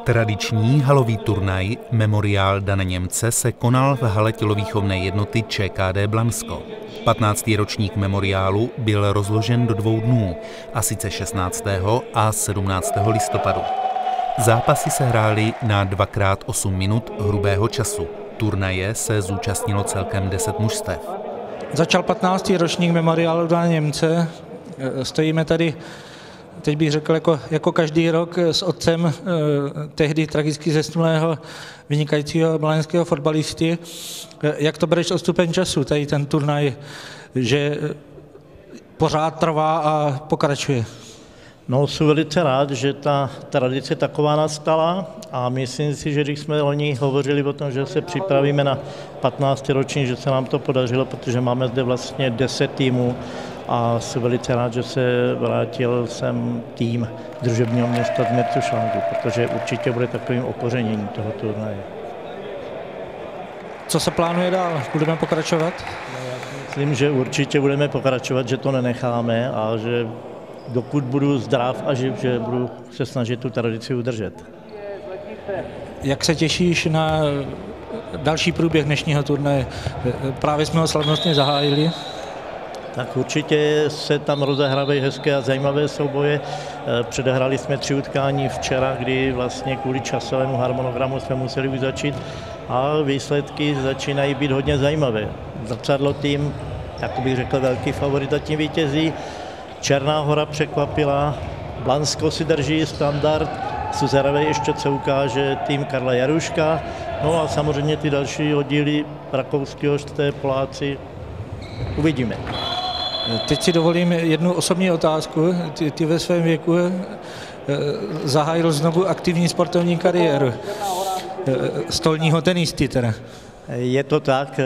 Tradiční halový turnaj Memoriál Dana Němce se konal v hale tělovýchovné jednoty ČKD Blansko. 15. ročník memoriálu byl rozložen do 2 dnů, a sice 16. a 17. listopadu. Zápasy se hrály na 2x8 minut hrubého času. Turnaje se zúčastnilo celkem 10 mužstev. Začal 15. ročník memoriálu Dana Němce. Stojíme tady, teď bych řekl, jako každý rok s otcem tehdy tragicky zesnulého vynikajícího blanského fotbalisty. Jak to bereš odstupem času, tady ten turnaj, že pořád trvá a pokračuje? No, jsem velice rád, že ta tradice taková nastala a myslím si, že když jsme loni hovořili o tom, že se připravíme na 15. ročník, že se nám to podařilo, protože máme zde vlastně 10 týmů a jsem velice rád, že se vrátil sem tým družebního města z Mecošánku, protože určitě bude takovým okořeněním toho turnaje. Co se plánuje dál? Budeme pokračovat? Myslím, že určitě budeme pokračovat, že to nenecháme a že dokud budu zdrav a živ, že budu se snažit tu tradici udržet. Jak se těšíš na další průběh dnešního turnaje? Právě jsme ho slavnostně zahájili. Tak určitě se tam rozehrávají hezké a zajímavé souboje. Předehrali jsme 3 utkání včera, kdy vlastně kvůli časovému harmonogramu jsme museli už začít a výsledky začínají být hodně zajímavé. Zrcadlo tým, tak bych řekl, velký favorit a tím vítězí. Černá Hora překvapila, Blansko si drží standard, jsou zvědavé ještě, co ukáže tým Karla Jaruška. No a samozřejmě ty další oddíly rakouského, Poláci, uvidíme. Teď si dovolím jednu osobní otázku. Ty ve svém věku zahájil znovu aktivní sportovní kariéru. Stolního tenisty teda. Je to tak,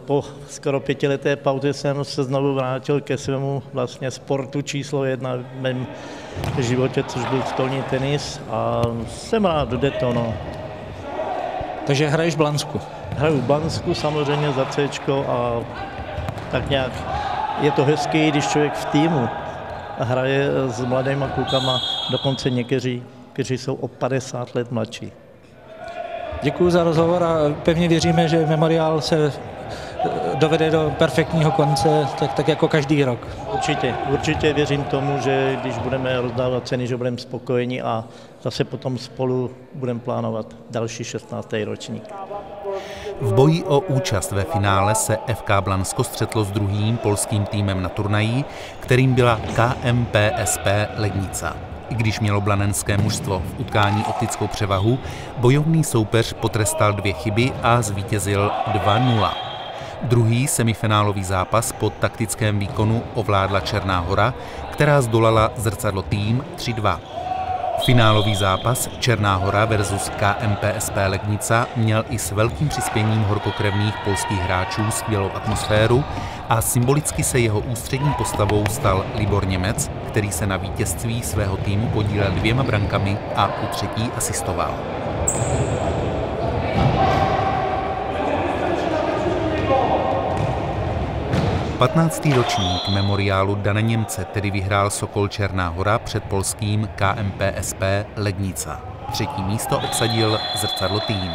po skoro 5leté pauze jsem se znovu vrátil ke svému vlastně sportu číslo 1 v mém životě, což byl stolní tenis a jsem rád, jde to, no. Takže hraješ v Blansku? Hraju v Blansku samozřejmě za Cčko a tak nějak je to hezký, když člověk v týmu hraje s mladýma klukama, dokonce někteří, kteří jsou o 50 let mladší. Děkuji za rozhovor a pevně věříme, že memoriál se dovede do perfektního konce, tak jako každý rok. Určitě věřím tomu, že když budeme rozdávat ceny, že budeme spokojeni a zase potom spolu budeme plánovat další 16. ročník. V boji o účast ve finále se FK Blansko střetlo s druhým polským týmem na turnaji, kterým byla KMPSP Legnica. I když mělo blanenské mužstvo v utkání optickou převahu, bojovný soupeř potrestal 2 chyby a zvítězil 2-0. Druhý semifinálový zápas po taktickém výkonu ovládla Černá Hora, která zdolala Zrcadlo tým 3-2. Finálový zápas Černá Hora versus KMPSP Legnica měl i s velkým přispěním horkokrevných polských hráčů skvělou atmosféru a symbolicky se jeho ústřední postavou stal Libor Němec, který se na vítězství svého týmu podílel 2 brankami a u 3. asistoval. Patnáctý ročník memoriálu Dana Němce tedy vyhrál Sokol Černá Hora před polským KMPSP Legnica. 3. místo obsadil Zrcadlo tým.